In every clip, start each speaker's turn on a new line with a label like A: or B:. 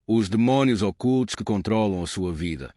A: Os demônios ocultos que controlam a sua vida.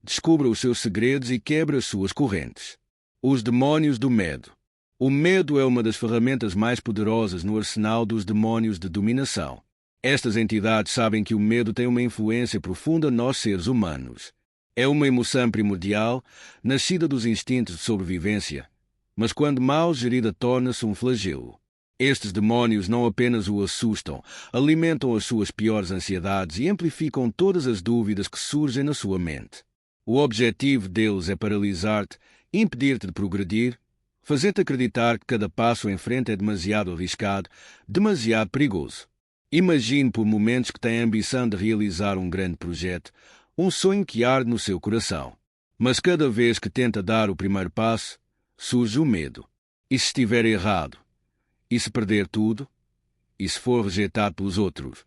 A: Descubra os seus segredos e quebre as suas correntes. Os demônios do medo. O medo é uma das ferramentas mais poderosas no arsenal dos demônios de dominação. Estas entidades sabem que o medo tem uma influência profunda nós seres humanos. É uma emoção primordial, nascida dos instintos de sobrevivência, mas quando mal gerida torna-se um flagelo. Estes demônios não apenas o assustam, alimentam as suas piores ansiedades e amplificam todas as dúvidas que surgem na sua mente. O objetivo deles é paralisar-te, impedir-te de progredir, fazer-te acreditar que cada passo em frente é demasiado arriscado, demasiado perigoso. Imagine por momentos que tem a ambição de realizar um grande projeto, um sonho que arde no seu coração. Mas cada vez que tenta dar o primeiro passo, surge o medo. E se estiver errado? E se perder tudo? E se for rejeitado pelos outros?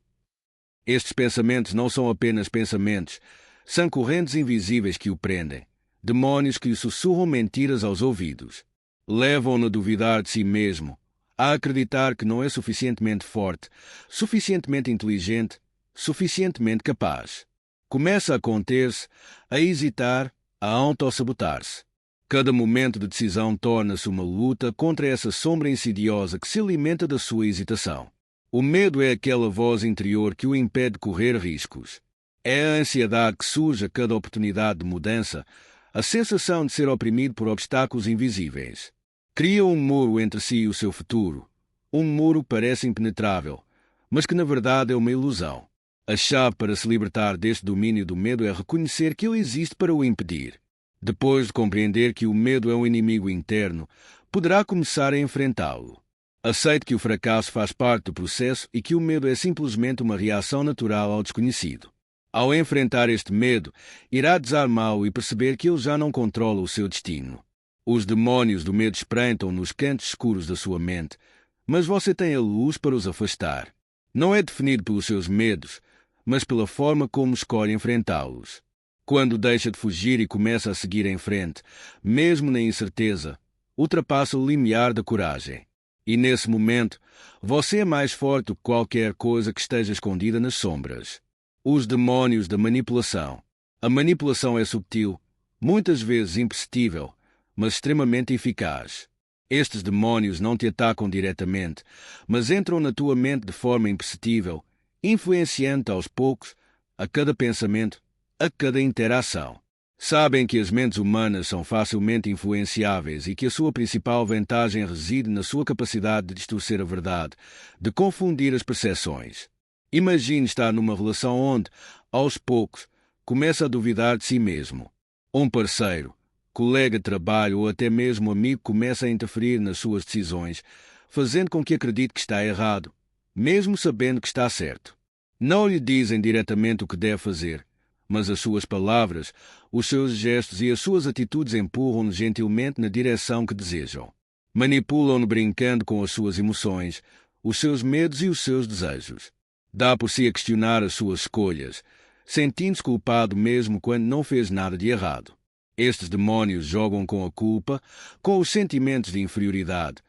A: Estes pensamentos não são apenas pensamentos, são correntes invisíveis que o prendem, demônios que lhe sussurram mentiras aos ouvidos. Levam-no a duvidar de si mesmo, a acreditar que não é suficientemente forte, suficientemente inteligente, suficientemente capaz. Começa a conter-se, a hesitar, a autossabotar-se. Cada momento de decisão torna-se uma luta contra essa sombra insidiosa que se alimenta da sua hesitação. O medo é aquela voz interior que o impede de correr riscos. É a ansiedade que surge a cada oportunidade de mudança, a sensação de ser oprimido por obstáculos invisíveis. Cria um muro entre si e o seu futuro. Um muro que parece impenetrável, mas que na verdade é uma ilusão. A chave para se libertar deste domínio do medo é reconhecer que ele existe para o impedir. Depois de compreender que o medo é um inimigo interno, poderá começar a enfrentá-lo. Aceite que o fracasso faz parte do processo e que o medo é simplesmente uma reação natural ao desconhecido. Ao enfrentar este medo, irá desarmá-lo e perceber que ele já não controla o seu destino. Os demônios do medo espreitam nos cantos escuros da sua mente, mas você tem a luz para os afastar. Não é definido pelos seus medos, mas pela forma como escolhe enfrentá-los. Quando deixa de fugir e começa a seguir em frente, mesmo na incerteza, ultrapassa o limiar da coragem. E nesse momento, você é mais forte do que qualquer coisa que esteja escondida nas sombras. Os demônios da manipulação. A manipulação é subtil, muitas vezes imperceptível, mas extremamente eficaz. Estes demônios não te atacam diretamente, mas entram na tua mente de forma imperceptível, influenciando-te aos poucos, a cada pensamento, a cada interação. Sabem que as mentes humanas são facilmente influenciáveis e que a sua principal vantagem reside na sua capacidade de distorcer a verdade, de confundir as percepções. Imagine estar numa relação onde, aos poucos, começa a duvidar de si mesmo. Um parceiro, colega de trabalho ou até mesmo amigo começa a interferir nas suas decisões, fazendo com que acredite que está errado, mesmo sabendo que está certo. Não lhe dizem diretamente o que deve fazer, mas as suas palavras, os seus gestos e as suas atitudes empurram-no gentilmente na direção que desejam. Manipulam-no brincando com as suas emoções, os seus medos e os seus desejos. Dá por si a questionar as suas escolhas, sentindo-se culpado mesmo quando não fez nada de errado. Estes demônios jogam com a culpa, com os sentimentos de inferioridade,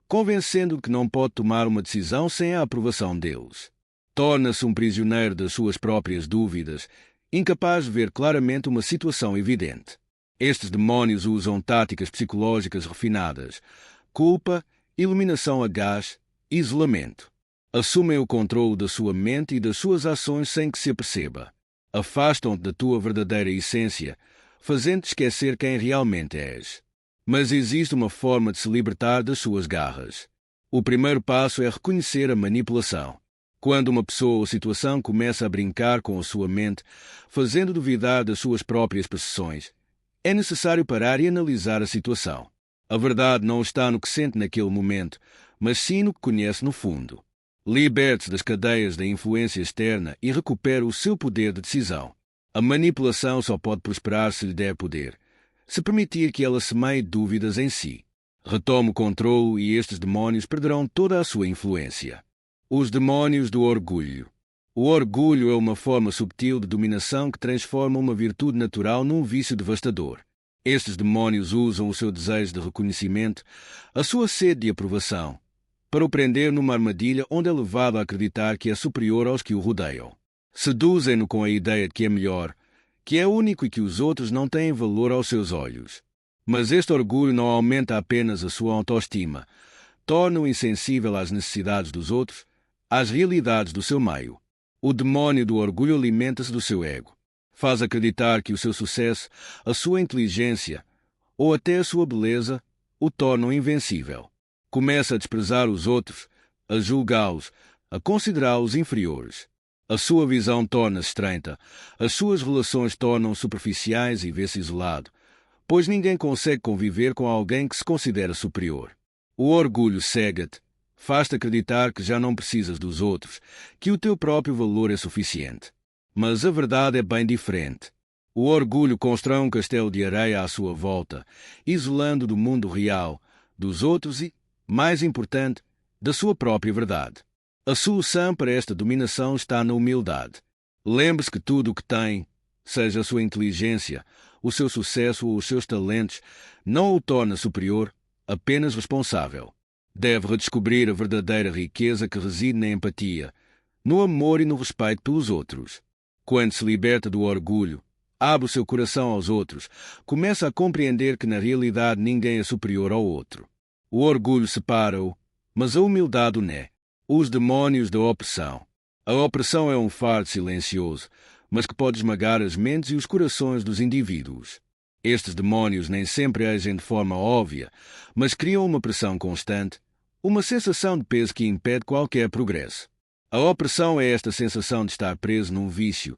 A: convencendo-o que não pode tomar uma decisão sem a aprovação deles. Torna-se um prisioneiro das suas próprias dúvidas, incapaz de ver claramente uma situação evidente. Estes demônios usam táticas psicológicas refinadas, culpa, iluminação a gás, isolamento. Assumem o controle da sua mente e das suas ações sem que se aperceba. Afastam-te da tua verdadeira essência, fazendo-te esquecer quem realmente és. Mas existe uma forma de se libertar das suas garras. O primeiro passo é reconhecer a manipulação. Quando uma pessoa ou situação começa a brincar com a sua mente, fazendo duvidar das suas próprias percepções, é necessário parar e analisar a situação. A verdade não está no que sente naquele momento, mas sim no que conhece no fundo. Liberte-se das cadeias da influência externa e recupere o seu poder de decisão. A manipulação só pode prosperar se lhe der poder, se permitir que ela semeie dúvidas em si. Retome o controle e estes demônios perderão toda a sua influência. Os demônios do orgulho. O orgulho é uma forma subtil de dominação que transforma uma virtude natural num vício devastador. Estes demônios usam o seu desejo de reconhecimento, a sua sede de aprovação, para o prender numa armadilha onde é levado a acreditar que é superior aos que o rodeiam. Seduzem-no com a ideia de que é melhor, que é único e que os outros não têm valor aos seus olhos. Mas este orgulho não aumenta apenas a sua autoestima, torna-o insensível às necessidades dos outros, às realidades do seu meio. O demónio do orgulho alimenta-se do seu ego. Faz acreditar que o seu sucesso, a sua inteligência ou até a sua beleza o tornam invencível. Começa a desprezar os outros, a julgá-los, a considerá-los inferiores. A sua visão torna-se estreita, as suas relações tornam-se superficiais e vê-se isolado, pois ninguém consegue conviver com alguém que se considera superior. O orgulho cega-te, faz-te acreditar que já não precisas dos outros, que o teu próprio valor é suficiente. Mas a verdade é bem diferente. O orgulho constrói um castelo de areia à sua volta, isolando do mundo real, dos outros e, mais importante, da sua própria verdade. A solução para esta dominação está na humildade. Lembre-se que tudo o que tem, seja a sua inteligência, o seu sucesso ou os seus talentos, não o torna superior, apenas responsável. Deve redescobrir a verdadeira riqueza que reside na empatia, no amor e no respeito pelos outros. Quando se liberta do orgulho, abre o seu coração aos outros, começa a compreender que na realidade ninguém é superior ao outro. O orgulho separa-o, mas a humildade o une. Os demónios da opressão. A opressão é um fardo silencioso, mas que pode esmagar as mentes e os corações dos indivíduos. Estes demónios nem sempre agem de forma óbvia, mas criam uma pressão constante, uma sensação de peso que impede qualquer progresso. A opressão é esta sensação de estar preso num vício,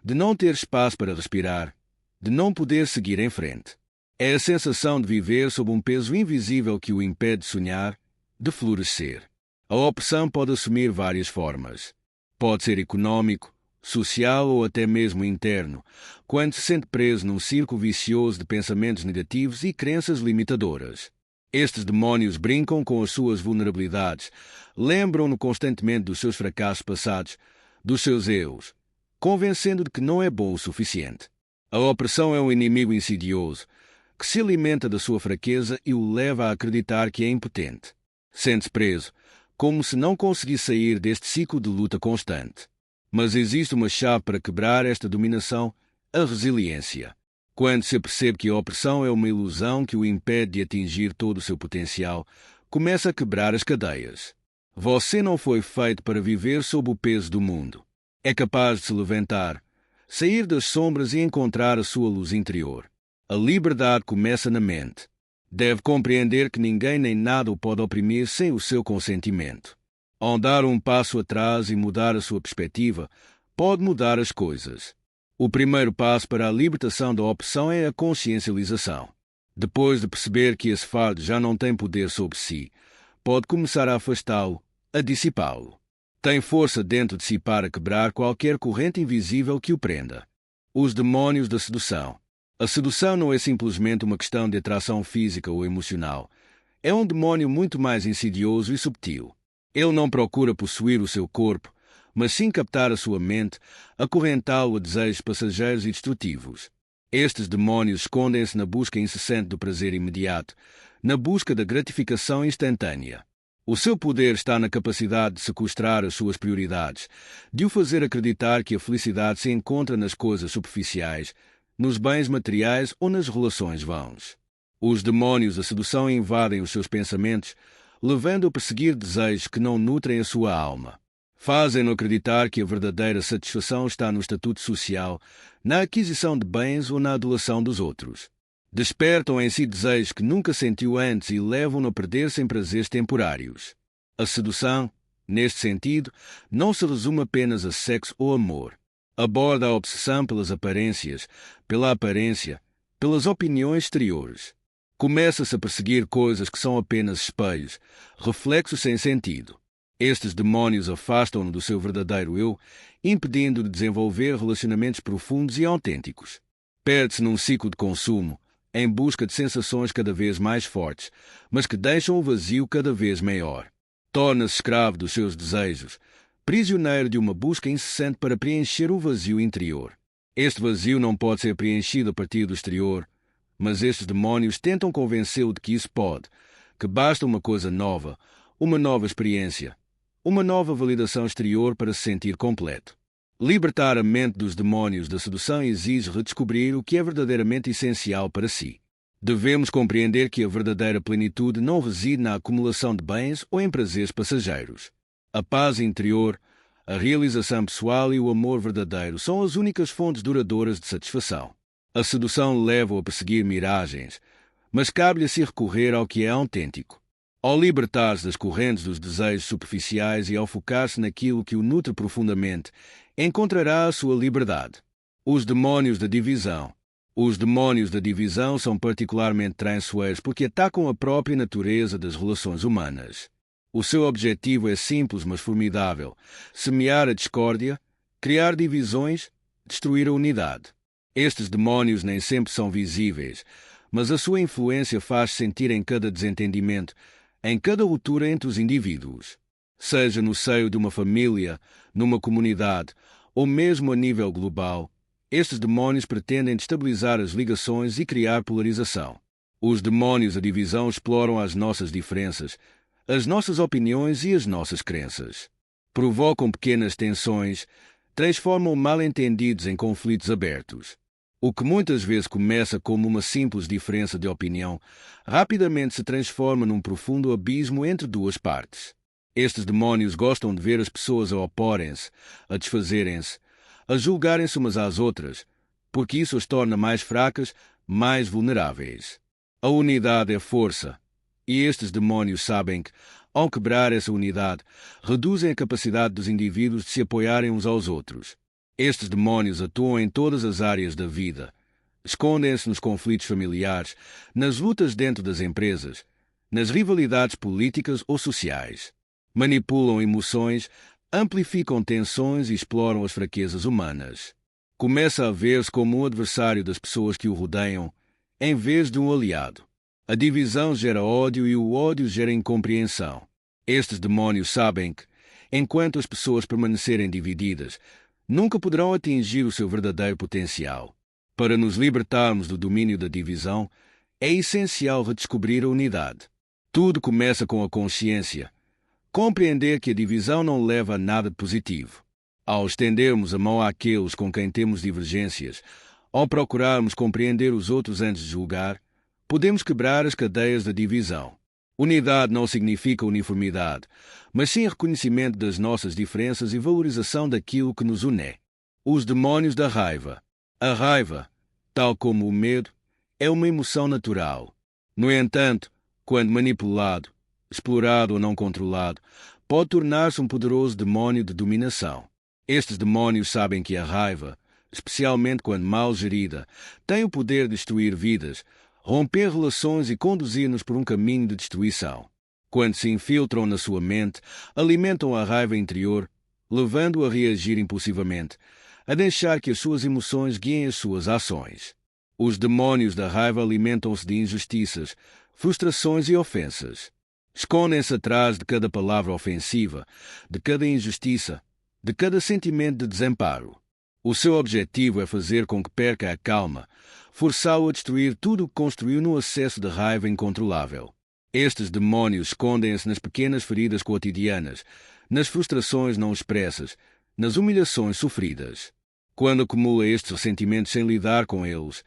A: de não ter espaço para respirar, de não poder seguir em frente. É a sensação de viver sob um peso invisível que o impede de sonhar, de florescer. A opressão pode assumir várias formas. Pode ser econômico, social ou até mesmo interno, quando se sente preso num círculo vicioso de pensamentos negativos e crenças limitadoras. Estes demónios brincam com as suas vulnerabilidades, lembram-no constantemente dos seus fracassos passados, dos seus erros, convencendo de que não é bom o suficiente. A opressão é um inimigo insidioso, que se alimenta da sua fraqueza e o leva a acreditar que é impotente. Sente-se preso, como se não conseguisse sair deste ciclo de luta constante. Mas existe uma chave para quebrar esta dominação, a resiliência. Quando se percebe que a opressão é uma ilusão que o impede de atingir todo o seu potencial, começa a quebrar as cadeias. Você não foi feito para viver sob o peso do mundo. É capaz de se levantar, sair das sombras e encontrar a sua luz interior. A liberdade começa na mente. Deve compreender que ninguém nem nada o pode oprimir sem o seu consentimento. Ao dar um passo atrás e mudar a sua perspectiva, pode mudar as coisas. O primeiro passo para a libertação da opressão é a consciencialização. Depois de perceber que esse fardo já não tem poder sobre si, pode começar a afastá-lo, a dissipá-lo. Tem força dentro de si para quebrar qualquer corrente invisível que o prenda. Os demónios da sedução. A sedução não é simplesmente uma questão de atração física ou emocional. É um demónio muito mais insidioso e subtil. Ele não procura possuir o seu corpo, mas sim captar a sua mente, acorrentá-lo a desejos passageiros e destrutivos. Estes demónios escondem-se na busca incessante do prazer imediato, na busca da gratificação instantânea. O seu poder está na capacidade de sequestrar as suas prioridades, de o fazer acreditar que a felicidade se encontra nas coisas superficiais, nos bens materiais ou nas relações vãs. Os demónios da sedução invadem os seus pensamentos, levando-o a perseguir desejos que não nutrem a sua alma. Fazem-no acreditar que a verdadeira satisfação está no estatuto social, na aquisição de bens ou na adulação dos outros. Despertam em si desejos que nunca sentiu antes e levam-no a perder-se em prazeres temporários. A sedução, neste sentido, não se resume apenas a sexo ou amor. Aborda a obsessão pelas aparências, pela aparência, pelas opiniões exteriores. Começa-se a perseguir coisas que são apenas espelhos, reflexos sem sentido. Estes demónios afastam-no do seu verdadeiro eu, impedindo-o de desenvolver relacionamentos profundos e autênticos. Perde-se num ciclo de consumo, em busca de sensações cada vez mais fortes, mas que deixam o vazio cada vez maior. Torna-se escravo dos seus desejos, prisioneiro de uma busca incessante para preencher o vazio interior. Este vazio não pode ser preenchido a partir do exterior, mas estes demónios tentam convencê-lo de que isso pode, que basta uma coisa nova, uma nova experiência, uma nova validação exterior para se sentir completo. Libertar a mente dos demônios da sedução exige redescobrir o que é verdadeiramente essencial para si. Devemos compreender que a verdadeira plenitude não reside na acumulação de bens ou em prazeres passageiros. A paz interior, a realização pessoal e o amor verdadeiro são as únicas fontes duradouras de satisfação. A sedução leva-o a perseguir miragens, mas cabe-lhe assim recorrer ao que é autêntico. Ao libertar-se das correntes dos desejos superficiais e ao focar-se naquilo que o nutre profundamente, encontrará a sua liberdade. Os demônios da divisão. Os demônios da divisão são particularmente traiçoeiros porque atacam a própria natureza das relações humanas. O seu objetivo é simples, mas formidável: semear a discórdia, criar divisões, destruir a unidade. Estes demônios nem sempre são visíveis, mas a sua influência faz-se sentir em cada desentendimento, em cada ruptura entre os indivíduos. Seja no seio de uma família, numa comunidade, ou mesmo a nível global, estes demônios pretendem destabilizar as ligações e criar polarização. Os demônios da divisão exploram as nossas diferenças, as nossas opiniões e as nossas crenças. Provocam pequenas tensões, transformam mal-entendidos em conflitos abertos. O que muitas vezes começa como uma simples diferença de opinião, rapidamente se transforma num profundo abismo entre duas partes. Estes demônios gostam de ver as pessoas a oporem-se, a desfazerem-se, a julgarem-se umas às outras, porque isso as torna mais fracas, mais vulneráveis. A unidade é força, e estes demônios sabem que, ao quebrar essa unidade, reduzem a capacidade dos indivíduos de se apoiarem uns aos outros. Estes demônios atuam em todas as áreas da vida. Escondem-se nos conflitos familiares, nas lutas dentro das empresas, nas rivalidades políticas ou sociais. Manipulam emoções, amplificam tensões e exploram as fraquezas humanas. Começa a ver-se como um adversário das pessoas que o rodeiam, em vez de um aliado. A divisão gera ódio e o ódio gera incompreensão. Estes demônios sabem que, enquanto as pessoas permanecerem divididas, nunca poderão atingir o seu verdadeiro potencial. Para nos libertarmos do domínio da divisão, é essencial redescobrir a unidade. Tudo começa com a consciência. Compreender que a divisão não leva a nada de positivo. Ao estendermos a mão àqueles com quem temos divergências, ao procurarmos compreender os outros antes de julgar, podemos quebrar as cadeias da divisão. Unidade não significa uniformidade, mas sim reconhecimento das nossas diferenças e valorização daquilo que nos une. Os demônios da raiva. A raiva, tal como o medo, é uma emoção natural. No entanto, quando manipulado, explorado ou não controlado, pode tornar-se um poderoso demônio de dominação. Estes demônios sabem que a raiva, especialmente quando mal gerida, tem o poder de destruir vidas, romper relações e conduzir-nos por um caminho de destruição. Quando se infiltram na sua mente, alimentam a raiva interior, levando-o a reagir impulsivamente, a deixar que as suas emoções guiem as suas ações. Os demônios da raiva alimentam-se de injustiças, frustrações e ofensas. Escondem-se atrás de cada palavra ofensiva, de cada injustiça, de cada sentimento de desamparo. O seu objetivo é fazer com que perca a calma, forçá-lo a destruir tudo o que construiu no acesso de raiva incontrolável. Estes demônios escondem-se nas pequenas feridas cotidianas, nas frustrações não expressas, nas humilhações sofridas. Quando acumula estes ressentimentos sem lidar com eles,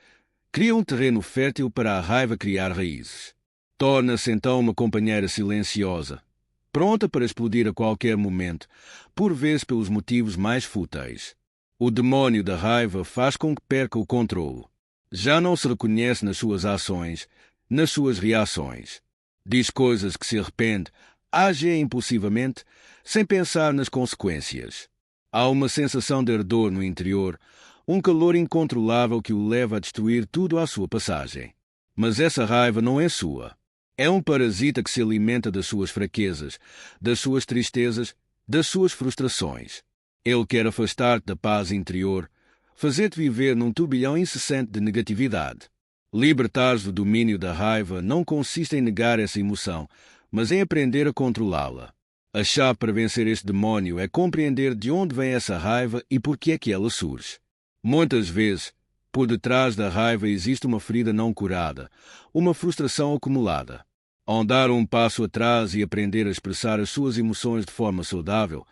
A: cria um terreno fértil para a raiva criar raízes. Torna-se então uma companheira silenciosa, pronta para explodir a qualquer momento, por vezes pelos motivos mais fúteis. O demônio da raiva faz com que perca o controle. Já não se reconhece nas suas ações, nas suas reações. Diz coisas que se arrepende, age impulsivamente, sem pensar nas consequências. Há uma sensação de ardor no interior, um calor incontrolável que o leva a destruir tudo à sua passagem. Mas essa raiva não é sua. É um parasita que se alimenta das suas fraquezas, das suas tristezas, das suas frustrações. Ele quer afastar-te da paz interior, fazer-te viver num turbilhão incessante de negatividade. Libertar-te do domínio da raiva não consiste em negar essa emoção, mas em aprender a controlá-la. A chave para vencer este demônio é compreender de onde vem essa raiva e por que é que ela surge. Muitas vezes, por detrás da raiva existe uma ferida não curada, uma frustração acumulada. Ao dar um passo atrás e aprender a expressar as suas emoções de forma saudável,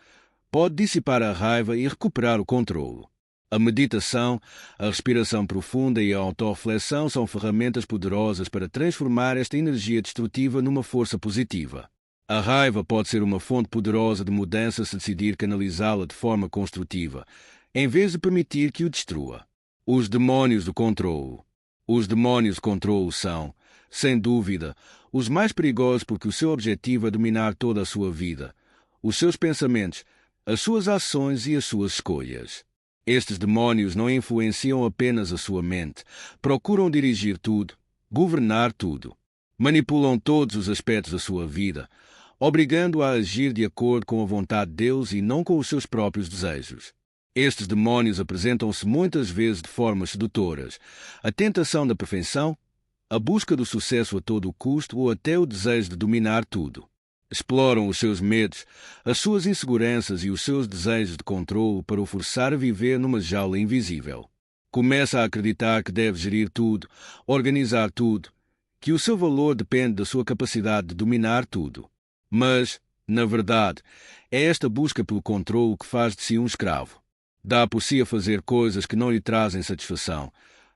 A: pode dissipar a raiva e recuperar o controle. A meditação, a respiração profunda e a autorreflexão são ferramentas poderosas para transformar esta energia destrutiva numa força positiva. A raiva pode ser uma fonte poderosa de mudança se decidir canalizá-la de forma construtiva, em vez de permitir que o destrua. Os demônios do controlo. Os demônios de controlo são, sem dúvida, os mais perigosos porque o seu objetivo é dominar toda a sua vida, os seus pensamentos, as suas ações e as suas escolhas. Estes demônios não influenciam apenas a sua mente, procuram dirigir tudo, governar tudo. Manipulam todos os aspectos da sua vida, obrigando-a a agir de acordo com a vontade de Deus e não com os seus próprios desejos. Estes demônios apresentam-se muitas vezes de formas sedutoras, a tentação da perfeição, a busca do sucesso a todo custo ou até o desejo de dominar tudo. Exploram os seus medos, as suas inseguranças e os seus desejos de controle para o forçar a viver numa jaula invisível. Começa a acreditar que deve gerir tudo, organizar tudo, que o seu valor depende da sua capacidade de dominar tudo. Mas, na verdade, é esta busca pelo controle que faz de si um escravo. Dá por si a fazer coisas que não lhe trazem satisfação,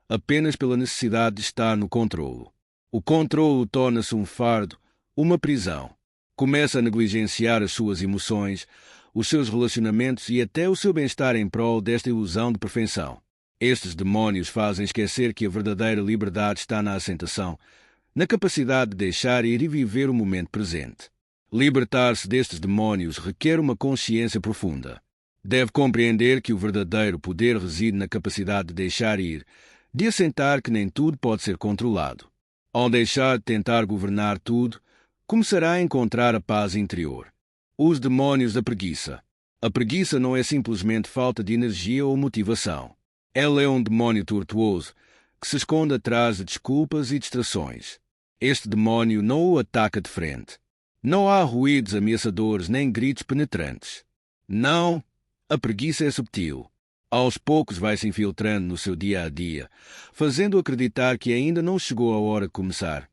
A: apenas pela necessidade de estar no controle. O controle torna-se um fardo, uma prisão. Começa a negligenciar as suas emoções, os seus relacionamentos e até o seu bem-estar em prol desta ilusão de perfeição. Estes demônios fazem esquecer que a verdadeira liberdade está na aceitação, na capacidade de deixar ir e viver o momento presente. Libertar-se destes demônios requer uma consciência profunda. Deve compreender que o verdadeiro poder reside na capacidade de deixar ir, de assentar que nem tudo pode ser controlado. Ao deixar de tentar governar tudo, começará a encontrar a paz interior. Os demônios da preguiça. A preguiça não é simplesmente falta de energia ou motivação. Ela é um demônio tortuoso que se esconde atrás de desculpas e distrações. Este demônio não o ataca de frente. Não há ruídos ameaçadores nem gritos penetrantes. Não, a preguiça é subtil. Aos poucos vai se infiltrando no seu dia a dia, fazendo acreditar que ainda não chegou a hora de começar,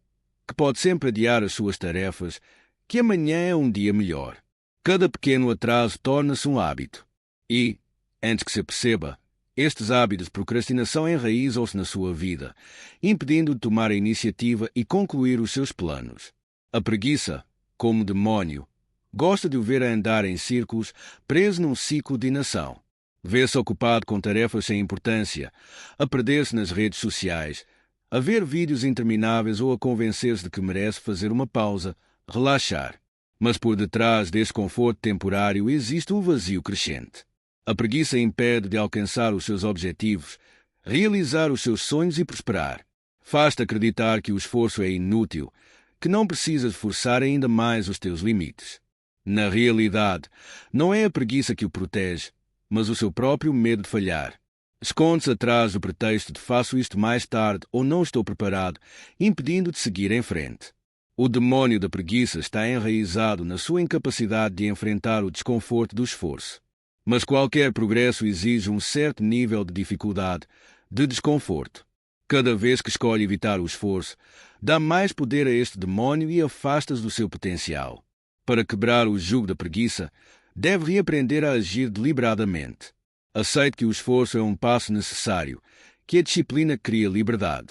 A: que pode sempre adiar as suas tarefas, que amanhã é um dia melhor. Cada pequeno atraso torna-se um hábito. E, antes que se perceba, estes hábitos de procrastinação enraizam-se na sua vida, impedindo de tomar a iniciativa e concluir os seus planos. A preguiça, como demônio, gosta de o ver a andar em círculos, preso num ciclo de inação. Vê-se ocupado com tarefas sem importância, a perder-se nas redes sociais, a ver vídeos intermináveis ou a convencer-se de que merece fazer uma pausa, relaxar. Mas por detrás desse conforto temporário existe um vazio crescente. A preguiça impede de alcançar os seus objetivos, realizar os seus sonhos e prosperar. Faz-te acreditar que o esforço é inútil, que não precisas forçar ainda mais os teus limites. Na realidade, não é a preguiça que o protege, mas o seu próprio medo de falhar. Esconde-se atrás do pretexto de faço isto mais tarde ou não estou preparado, impedindo de seguir em frente. O demônio da preguiça está enraizado na sua incapacidade de enfrentar o desconforto do esforço. Mas qualquer progresso exige um certo nível de dificuldade, de desconforto. Cada vez que escolhe evitar o esforço, dá mais poder a este demônio e afasta-se do seu potencial. Para quebrar o jugo da preguiça, deve reaprender a agir deliberadamente. Aceite que o esforço é um passo necessário, que a disciplina cria liberdade.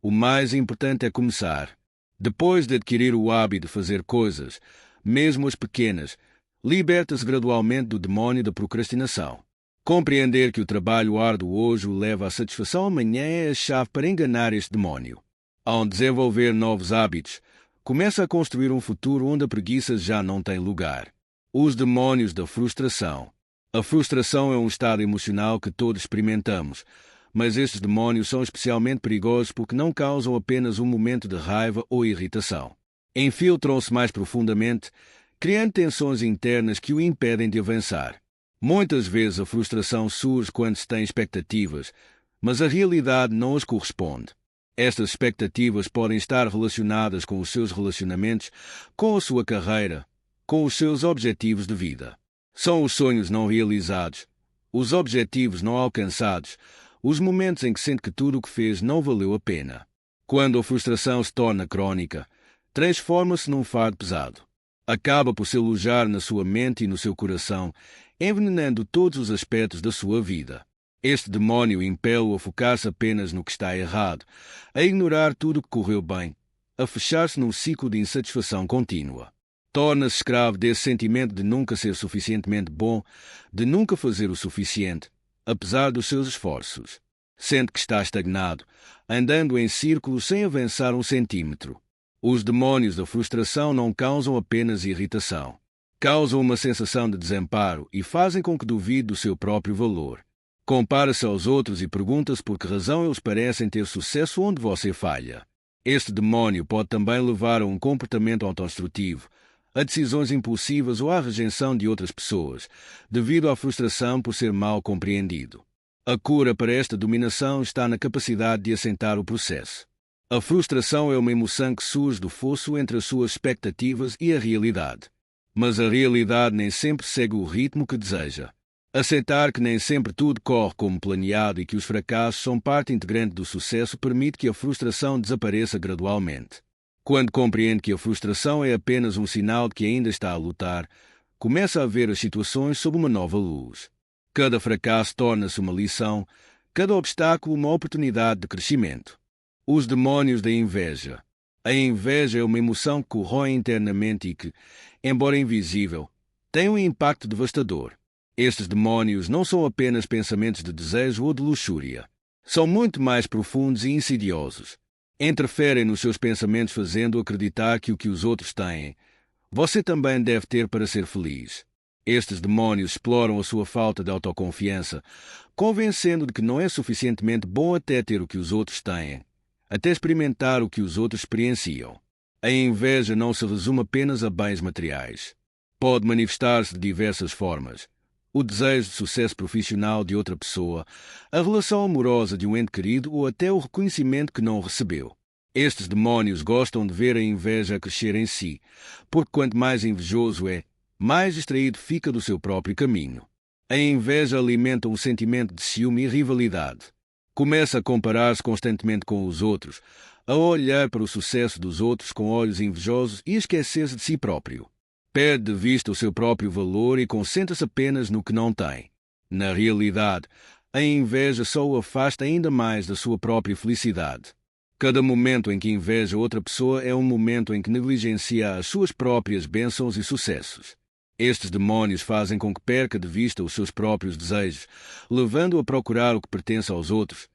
A: O mais importante é começar. Depois de adquirir o hábito de fazer coisas, mesmo as pequenas, liberta-se gradualmente do demônio da procrastinação. Compreender que o trabalho árduo hoje o leva à satisfação amanhã é a chave para enganar este demônio. Ao desenvolver novos hábitos, começa a construir um futuro onde a preguiça já não tem lugar. Os demônios da frustração. A frustração é um estado emocional que todos experimentamos, mas estes demônios são especialmente perigosos porque não causam apenas um momento de raiva ou irritação. Infiltram-se mais profundamente, criando tensões internas que o impedem de avançar. Muitas vezes a frustração surge quando se tem expectativas, mas a realidade não as corresponde. Estas expectativas podem estar relacionadas com os seus relacionamentos, com a sua carreira, com os seus objetivos de vida. São os sonhos não realizados, os objetivos não alcançados, os momentos em que sente que tudo o que fez não valeu a pena. Quando a frustração se torna crônica, transforma-se num fardo pesado. Acaba por se alojar na sua mente e no seu coração, envenenando todos os aspectos da sua vida. Este demônio impele-o a focar-se apenas no que está errado, a ignorar tudo o que correu bem, a fechar-se num ciclo de insatisfação contínua. Torna-se escravo desse sentimento de nunca ser suficientemente bom, de nunca fazer o suficiente, apesar dos seus esforços. Sente que está estagnado, andando em círculos sem avançar um centímetro. Os demônios da frustração não causam apenas irritação. Causam uma sensação de desamparo e fazem com que duvide do seu próprio valor. Compara-se aos outros e pergunta-se por que razão eles parecem ter sucesso onde você falha. Este demônio pode também levar a um comportamento autodestrutivo, a decisões impulsivas ou à rejeição de outras pessoas, devido à frustração por ser mal compreendido. A cura para esta dominação está na capacidade de assentar o processo. A frustração é uma emoção que surge do fosso entre as suas expectativas e a realidade. Mas a realidade nem sempre segue o ritmo que deseja. Aceitar que nem sempre tudo corre como planeado e que os fracassos são parte integrante do sucesso permite que a frustração desapareça gradualmente. Quando compreende que a frustração é apenas um sinal de que ainda está a lutar, começa a ver as situações sob uma nova luz. Cada fracasso torna-se uma lição, cada obstáculo uma oportunidade de crescimento. Os demônios da inveja. A inveja é uma emoção que corrói internamente e que, embora invisível, tem um impacto devastador. Estes demônios não são apenas pensamentos de desejo ou de luxúria. São muito mais profundos e insidiosos. Interferem nos seus pensamentos fazendo acreditar que o que os outros têm, você também deve ter para ser feliz. Estes demônios exploram a sua falta de autoconfiança, convencendo de que não é suficientemente bom até ter o que os outros têm, até experimentar o que os outros experienciam. A inveja não se resume apenas a bens materiais. Pode manifestar-se de diversas formas. O desejo de sucesso profissional de outra pessoa, a relação amorosa de um ente querido ou até o reconhecimento que não recebeu. Estes demônios gostam de ver a inveja crescer em si, porque quanto mais invejoso é, mais distraído fica do seu próprio caminho. A inveja alimenta um sentimento de ciúme e rivalidade. Começa a comparar-se constantemente com os outros, a olhar para o sucesso dos outros com olhos invejosos e esquecer-se de si próprio. Perde de vista o seu próprio valor e concentra-se apenas no que não tem. Na realidade, a inveja só o afasta ainda mais da sua própria felicidade. Cada momento em que inveja outra pessoa é um momento em que negligencia as suas próprias bênçãos e sucessos. Estes demônios fazem com que perca de vista os seus próprios desejos, levando-o a procurar o que pertence aos outros,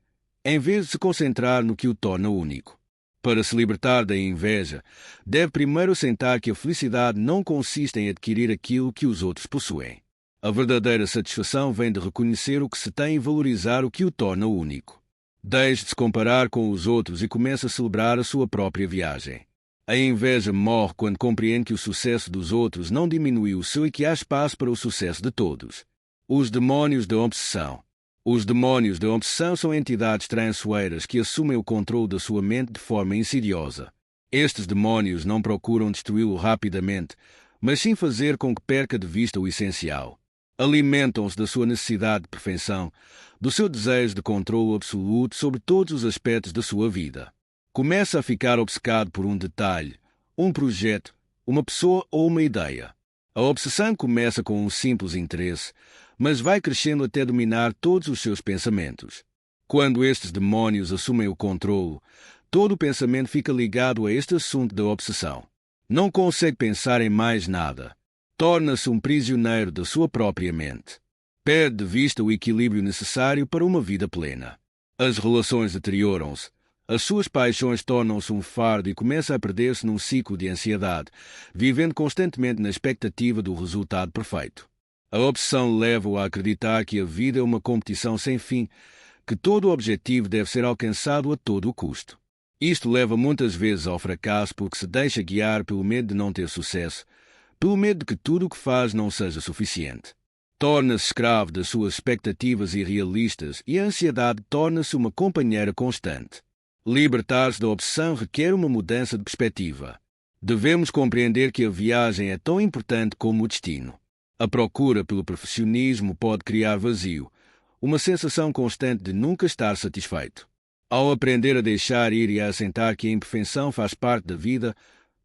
A: em vez de se concentrar no que o torna único. Para se libertar da inveja, deve primeiro sentar que a felicidade não consiste em adquirir aquilo que os outros possuem. A verdadeira satisfação vem de reconhecer o que se tem e valorizar o que o torna único. Deixe de se comparar com os outros e comece a celebrar a sua própria viagem. A inveja morre quando compreende que o sucesso dos outros não diminui o seu e que há espaço para o sucesso de todos. Os demônios da obsessão. Os demônios da obsessão são entidades traiçoeiras que assumem o controle da sua mente de forma insidiosa. Estes demônios não procuram destruí-lo rapidamente, mas sim fazer com que perca de vista o essencial. Alimentam-se da sua necessidade de perfeição, do seu desejo de controle absoluto sobre todos os aspectos da sua vida. Começa a ficar obcecado por um detalhe, um projeto, uma pessoa ou uma ideia. A obsessão começa com um simples interesse, mas vai crescendo até dominar todos os seus pensamentos. Quando estes demônios assumem o controlo, todo o pensamento fica ligado a este assunto da obsessão. Não consegue pensar em mais nada. Torna-se um prisioneiro da sua própria mente. Perde de vista o equilíbrio necessário para uma vida plena. As relações deterioram-se. As suas paixões tornam-se um fardo e começa a perder-se num ciclo de ansiedade, vivendo constantemente na expectativa do resultado perfeito. A obsessão leva-o a acreditar que a vida é uma competição sem fim, que todo o objetivo deve ser alcançado a todo o custo. Isto leva muitas vezes ao fracasso porque se deixa guiar pelo medo de não ter sucesso, pelo medo de que tudo o que faz não seja suficiente. Torna-se escravo das suas expectativas irrealistas e a ansiedade torna-se uma companheira constante. Libertar-se da obsessão requer uma mudança de perspectiva. Devemos compreender que a viagem é tão importante como o destino. A procura pelo perfeccionismo pode criar vazio, uma sensação constante de nunca estar satisfeito. Ao aprender a deixar ir e a assentar que a imperfeição faz parte da vida,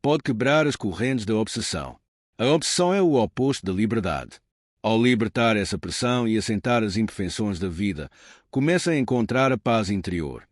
A: pode quebrar as correntes da obsessão. A obsessão é o oposto da liberdade. Ao libertar essa pressão e assentar as imperfeições da vida, começa a encontrar a paz interior.